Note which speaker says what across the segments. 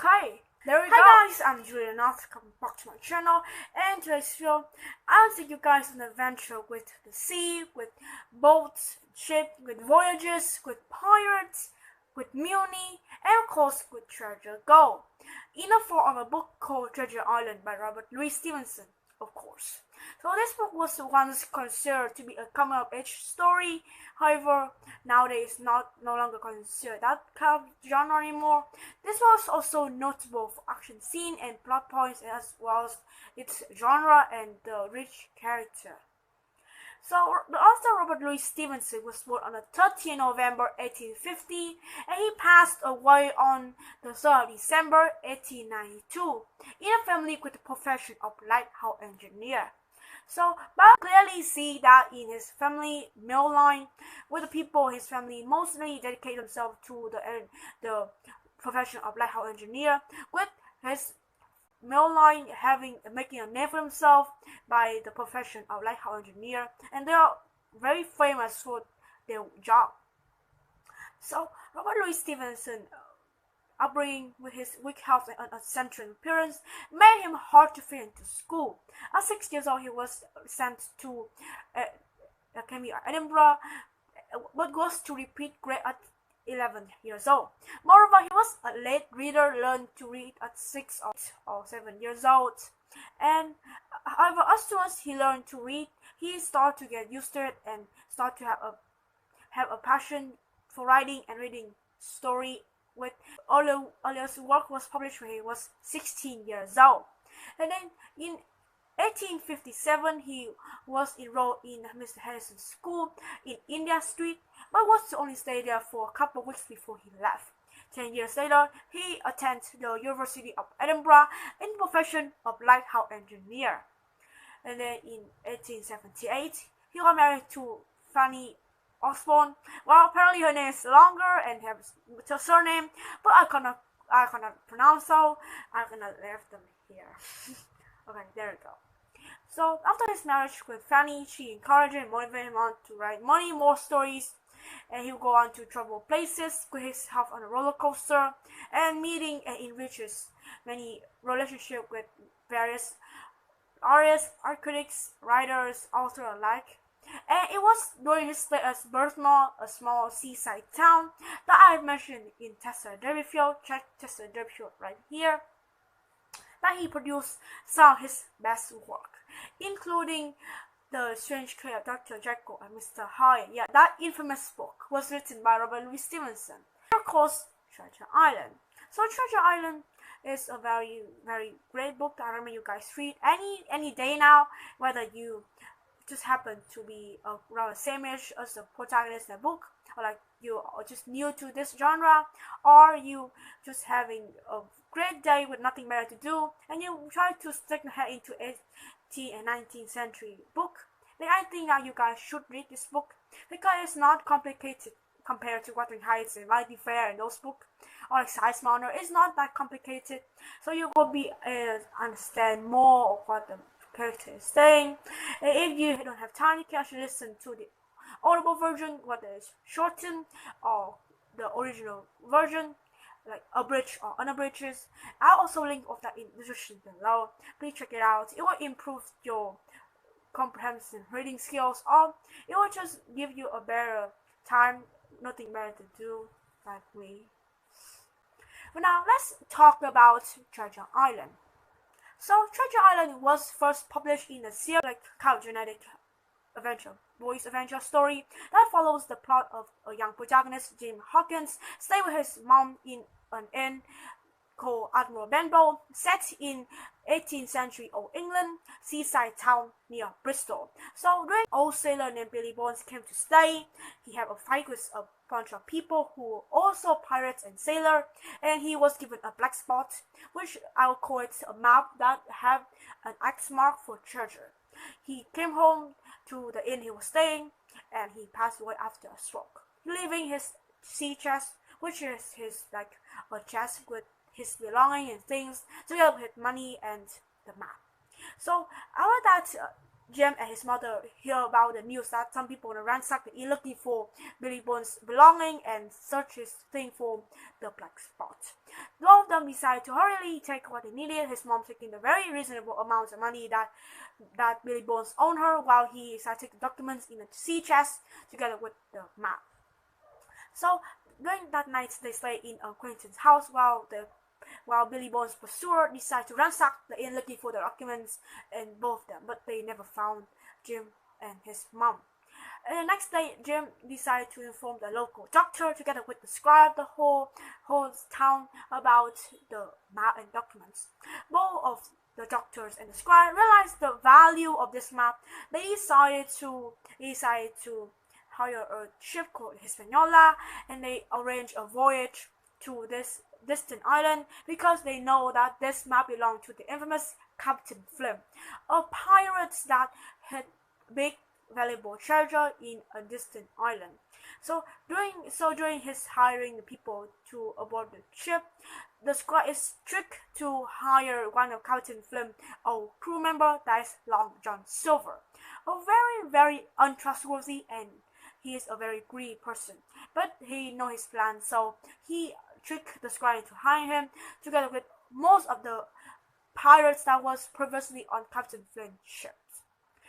Speaker 1: Okay, there we go. Hi guys, I'm Julian North, coming back to my channel, and today's video, I'll take you guys on an adventure with the sea, with boats, ships, with voyages, with pirates, with Mutiny, and of course with Treasure Go, in the form of a book called Treasure Island by Robert Louis Stevenson, of course. So this book was once considered to be a coming-of-age story. However, nowadays no longer considered that kind of genre anymore. This was also notable for action scene and plot points, as well as its genre and the rich character. So the author Robert Louis Stevenson was born on the 13th November 1850, and he passed away on the 3rd of December 1892 in a family with the profession of lighthouse engineer. So, but clearly see that in his family male line, with the people his family mostly dedicate themselves to the profession of lighthouse engineer, with his male line making a name for himself by the profession of lighthouse engineer, and they are very famous for their job. So Robert Louis Stevenson upbringing with his weak health and eccentric appearance made him hard to fit into school. At 6 years old, he was sent to Academy of Edinburgh, but was to repeat grade at 11 years old. Moreover, he was a late reader, learned to read at 6 or 7 years old. And however, as soon as he learned to read, he started to get used to it and started to have a passion for writing and reading story. With earliest work was published when he was 16 years old. And then in 1857 he was enrolled in Mr. Harrison's school in India Street, but was to only stay there for a couple of weeks before he left. 10 years later, he attended the University of Edinburgh in the profession of lighthouse engineer. And then in 1878 he got married to Fanny Osborne. Well, apparently her name is longer and has a surname, but I cannot pronounce, so I'm gonna leave them here. Okay, there we go. So after his marriage with Fanny, she encouraged and motivated him on to write many more stories, and he would go on to travel places, put his health on a roller coaster, and meeting and enriches many relationships with various artists, art critics, writers, authors alike. And it was during his stay at Birthmore, a small seaside town that I mentioned in Tessa Derbyfield. Check Tessa Derbyfield right here. That he produced some of his best work, including The Strange Case of Dr. Jekyll and Mr. Hyde. Yeah, that infamous book was written by Robert Louis Stevenson. And of course, Treasure Island. So Treasure Island is a very, very great book that I recommend you guys read any day now, whether you just happen to be around the same age as the protagonist in the book, or like you are just new to this genre, or you just having a great day with nothing better to do, and you try to stick your head into 18th and 19th century book, then I think that you guys should read this book, because it's not complicated compared to Wuthering Heights and Vanity Fair and those books, or like Hispaniola. It's not that complicated, so you will be understand more of what the character is saying. And if you don't have time, you can actually listen to the audible version, whether it's shortened or the original version, like abridged or unabridged. I'll also link of that in the description below. Please check it out. It will improve your comprehensive reading skills, or it will just give you a better time, nothing better to do, like me. But now let's talk about Treasure Island. So Treasure Island was first published in a series like genetic adventure, boys adventure story that follows the plot of a young protagonist, Jim Hawkins, stay with his mom in an inn called Admiral Benbow, set in 18th century Old England, seaside town near Bristol. So when an old sailor named Billy Bones came to stay, he had a fight with a bunch of people who were also pirates and sailors, and he was given a black spot, which I'll call it a map that have an X mark for treasure. He came home to the inn he was staying, and he passed away after a stroke, leaving his sea chest, which is his like a chest with his belongings and things, together with money and the map. So after that, Jim and his mother hear about the news that some people in the ransack the inn looking for Billy Bones' belonging and search his thing for the black spot. Both of them decide to hurriedly take what they needed, his mom taking the very reasonable amounts of money that Billy Bones owed her, while he decided to take the documents in a sea chest together with the map. So during that night, they stay in Quentin's house while Billy Bones' pursuer decide to ransack the inn looking for the documents and both of them, but they never found Jim and his mom. And the next day, Jim decided to inform the local doctor together with the scribe the whole town about the map and documents. Both of the doctors and the scribe realized the value of this map. They decided to hire a ship called Hispaniola, and they arranged a voyage to this distant island because they know that this map belonged to the infamous Captain Flynn, a pirate that had big valuable treasure in a distant island. So during his hiring the people to aboard the ship, the squad is tricked to hire one of Captain Flynn, a crew member that is Long John Silver, a very, very untrustworthy, and he is a very greedy person. But he knows his plan, so he tricked the squad into hiring him together with most of the pirates that was previously on Captain Flynn's ship.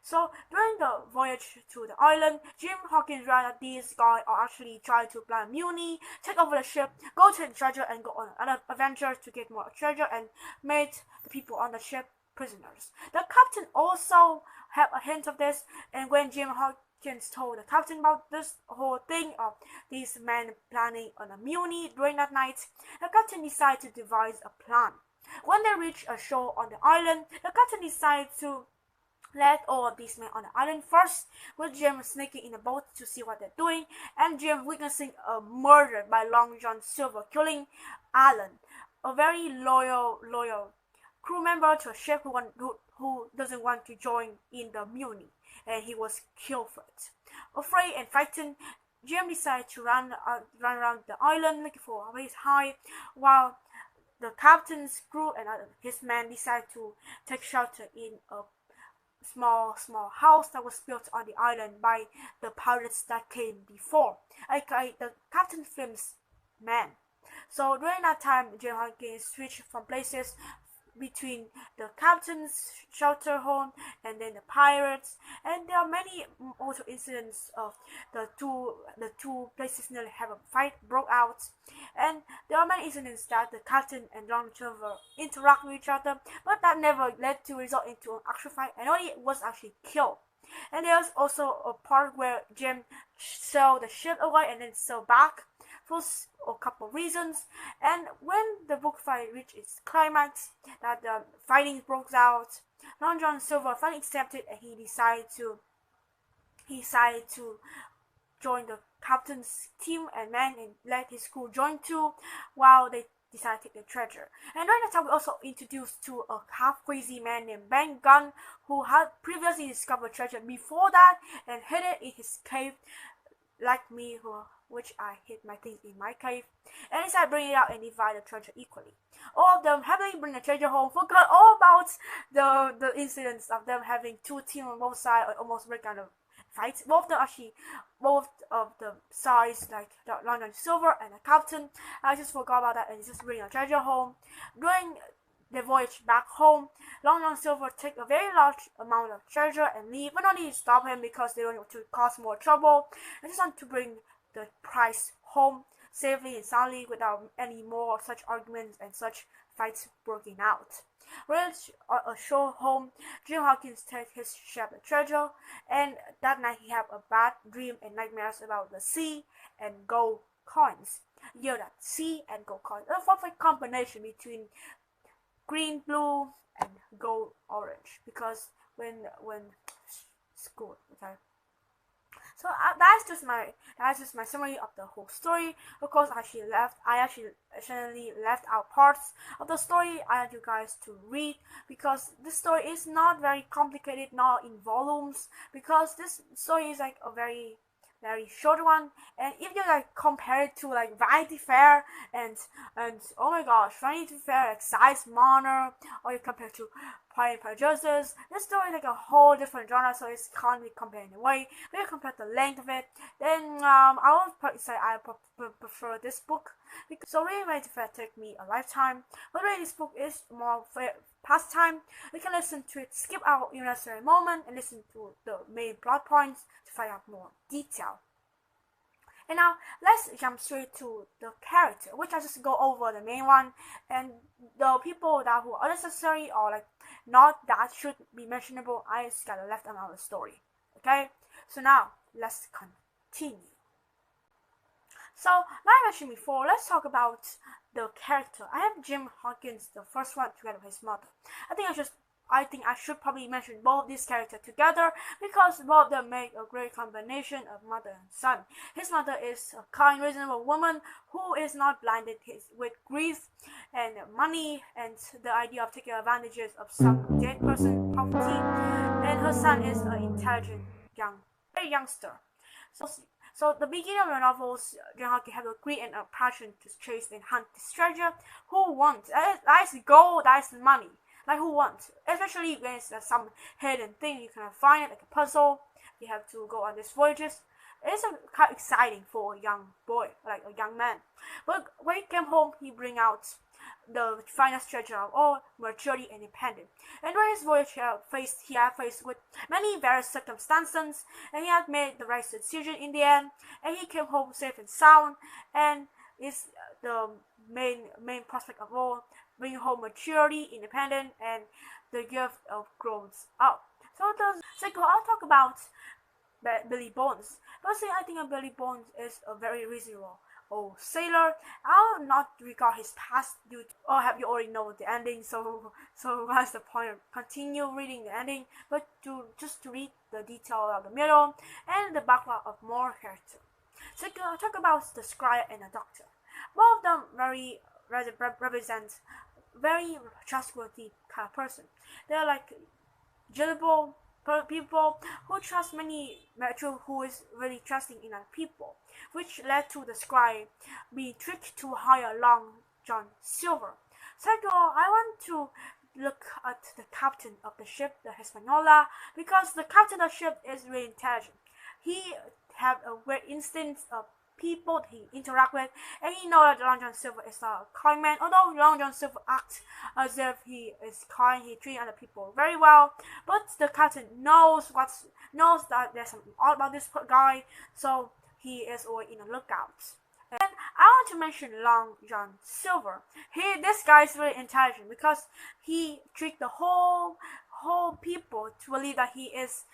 Speaker 1: So during the voyage to the island, Jim Hawkins realized that these guys are actually trying to plan mutiny, take over the ship, go to the treasure, and go on another adventure to get more treasure and made the people on the ship prisoners. The captain also had a hint of this, and when Jim Hawkins told the captain about this whole thing of these men planning on a mutiny during that night, the captain decided to devise a plan. When they reached a shore on the island, the captain decided to let all of these men on the island first, with Jim sneaking in a boat to see what they're doing, and Jim witnessing a murder by Long John Silver, killing Alan, a very loyal crew member to a ship who doesn't want to join in the mutiny, and he was killed for it. Afraid and frightened, Jim decided to run around the island looking for a place high, while the captain's crew and his men decided to take shelter in a small house that was built on the island by the pirates that came before, aka the Captain Flynn's men. So during that time, Jim Hawkins switched from places between the captain's shelter home and then the pirates, and there are many also incidents of the two places nearly have a fight broke out, and there are many incidents that the captain and Long Silver interact with each other, but that never led to result into an actual fight, and only was actually killed. And there's also a part where Jim sailed the ship away and then sailed back for a couple of reasons, and when the book fight reached its climax, that the fighting broke out, Long John Silver finally accepted, and he decided to join the captain's team and men and let his crew join too, while they decided to take the treasure. And during that time, we also introduced to a half-crazy man named Ben Gunn, who had previously discovered treasure before that and hid it in his cave, like me, which I hid my things in my cave, and decided to bring it out and divide the treasure equally. All of them happily bring the treasure home, forgot all about the incidents of them having two teams on both sides, or almost break down the fights. Both of the sides, like the Long John Silver and the captain, I just forgot about that and just bring the treasure home. During the voyage back home, Long John Silver take a very large amount of treasure and leave, but only stop him because they don't want to cause more trouble. They just want to bring the prize home safely and soundly without any more such arguments and such fights breaking out. When a shore home, Jim Hawkins takes his share of the treasure, and that night he had a bad dream and nightmares about the sea and gold coins. Yeah, that sea and gold coins, a perfect combination between green, blue, and gold, orange. Because when it's good, okay. So that's just my summary of the whole story. Of course, I actually left out parts of the story I want you guys to read, because this story is not very complicated, not in volumes, because this story is like a very short one. And if you like compare it to like Vanity Fair and oh my gosh, Vanity Fair, like Size Moner, or you compare to pioneering producers. This story is like a whole different genre, so it can't be compared in a way. When you compare the length of it, then I would probably say I prefer this book. So reading it take me a lifetime, but reading this book is more for pastime. You can listen to it, skip out unnecessary moment, and listen to the main plot points to find out more detail. And now let's jump straight to the character, which I just go over the main one, and the people that who are necessary or like not that should be mentionable, I just gotta left them out of the story. Okay, so now let's continue. So like I mentioned before, let's talk about the character. I have Jim Hawkins, the first one, together with his mother. I think I should probably mention both these characters together because both of them make a great combination of mother and son. His mother is a kind, reasonable woman who is not blinded with grief and money and the idea of taking advantages of some dead person property. And her son is an intelligent very youngster. So the beginning of the novels, Jim Hawkins have a greed and a passion to chase and hunt this treasure. Who wants? That's gold, that's money. Like who wants? Especially when it's some hidden thing you cannot find it, like a puzzle. You have to go on these voyages. It's quite exciting for a young boy, like a young man. But when he came home, he bring out the finest treasure of all, maturity and independence. And during his voyage, he had faced with many various circumstances, and he had made the right decision in the end. And he came home safe and sound, and is the main prospect of all, bring home maturity, independence, and the gift of grows up. So the second, I'll talk about Billy Bones. Personally, I think Billy Bones is a very reasonable old sailor. I'll not regard his past due to, or have you already know the ending, so what's the point of continue reading the ending, but just to read the detail of the middle and the background of more character. So I'll talk about the scribe and the doctor. Both of them represent very trustworthy kind of person. They're like gullible people who trust who is really trusting in other people, which led to the scribe being tricked to hire Long John Silver. Second, I want to look at the captain of the ship, the Hispaniola, because the captain of the ship is really intelligent. He have a great instinct of people he interact with, and he knows that Long John Silver is a kind man. Although Long John Silver acts as if he is kind, he treats other people very well, but the captain knows that there's something odd about this guy, so he is always in a lookout. And I want to mention Long John Silver. This guy is really intelligent because he tricked the whole people to believe that he is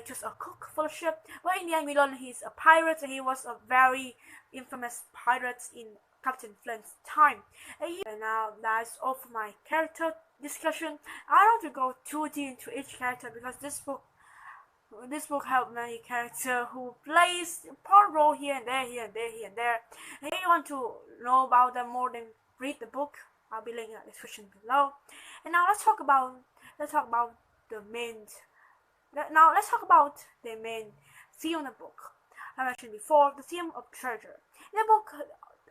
Speaker 1: just a cook for the ship, but in the end we learn he's a pirate, and he was a very infamous pirate in Captain Flint's time. And now that's all for my character discussion. I don't want to go too deep into each character because this book have many characters who plays part role here and there, here and there, here and there. And if you want to know about them more, then read the book. I'll be linking in the description below. And now let's talk about the main. Now let's talk about the main theme of the book. I mentioned before the theme of treasure. In the book,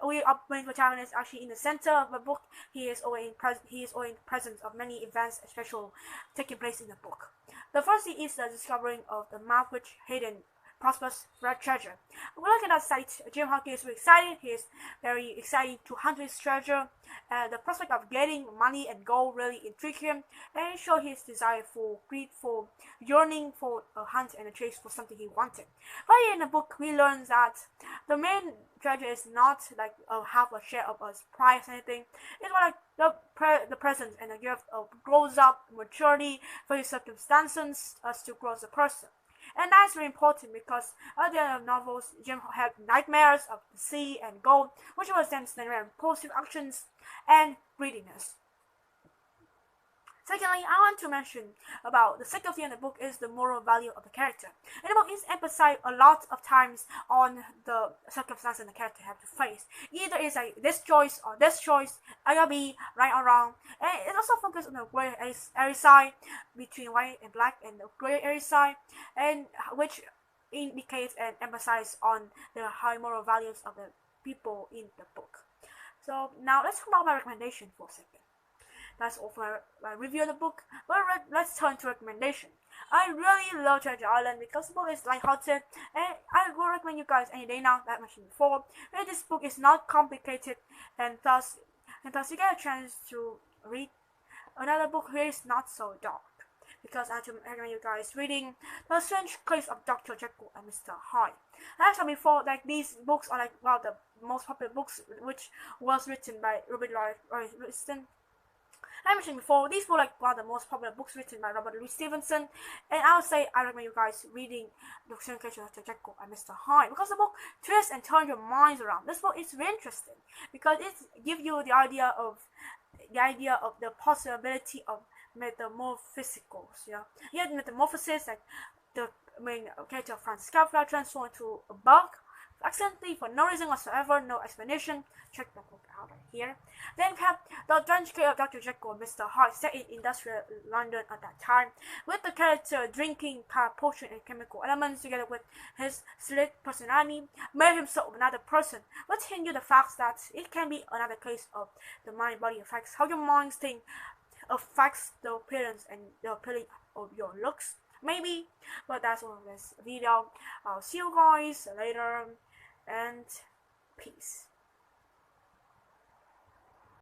Speaker 1: our main protagonist actually in the center of the book. He is always in presence of many events, especially taking place in the book. The first thing is the discovering of the map which hidden prosperous red treasure. We look at that site. Jim Hawkins is very excited. He is very excited to hunt his treasure. The prospect of getting money and gold really intrigued him, and it showed his desire for greed, for yearning for a hunt and a chase for something he wanted. But in the book, we learn that the main treasure is not like half a share of a prize or anything. It's more like the presence and the gift of grows up, maturity, various circumstances as to grow as a person. And that's very important because at the end of novels, Jim had nightmares of the sea and gold, which was then impulsive actions and greediness. Secondly, I want to mention about the second thing in the book is the moral value of the character. In the book, it's emphasized a lot of times on the circumstances the character have to face. Either it's like this choice or this choice, A or B, right or wrong. And it also focuses on the gray area side between white and black, and the gray area side, and which indicates and emphasizes on the high moral values of the people in the book. So now let's talk about my recommendation for a second. that's all for my review of the book. But let's turn to recommendation. I really love Treasure Island because the book is lighthearted, and I will recommend you guys any day now, that I mentioned before. And this book is not complicated, and thus you get a chance to read another book here is not so dark. Because I have to recommend you guys reading The Strange Case of Dr. Jekyll and Mr. Hyde. As I said before, like these books are like one of the most popular books which was written by Robert Louis Stevenson. I mentioned before, these were like one of the most popular books written by Robert Louis Stevenson, and I would say I recommend you guys reading The Strange Case of Dr. Jekyll and Mr. Hyde because the book twists and turns your minds around. This book is very interesting because it gives you the idea of the possibility of metamorphosicals. You have metamorphosis, like the main character of Franz Kafka transformed into a bug accidentally for no reason whatsoever, no explanation. Check the book out right here. Then we have The Strange Case of Dr. Jekyll and Mr. Hyde, set in industrial London at that time, with the character drinking potion and chemical elements together with his slick personality, made himself another person, but hint you the fact that it can be another case of the mind-body effects, how your mind think affects the appearance and the appearance of your looks, maybe. But that's all of this video. I'll see you guys later, and peace.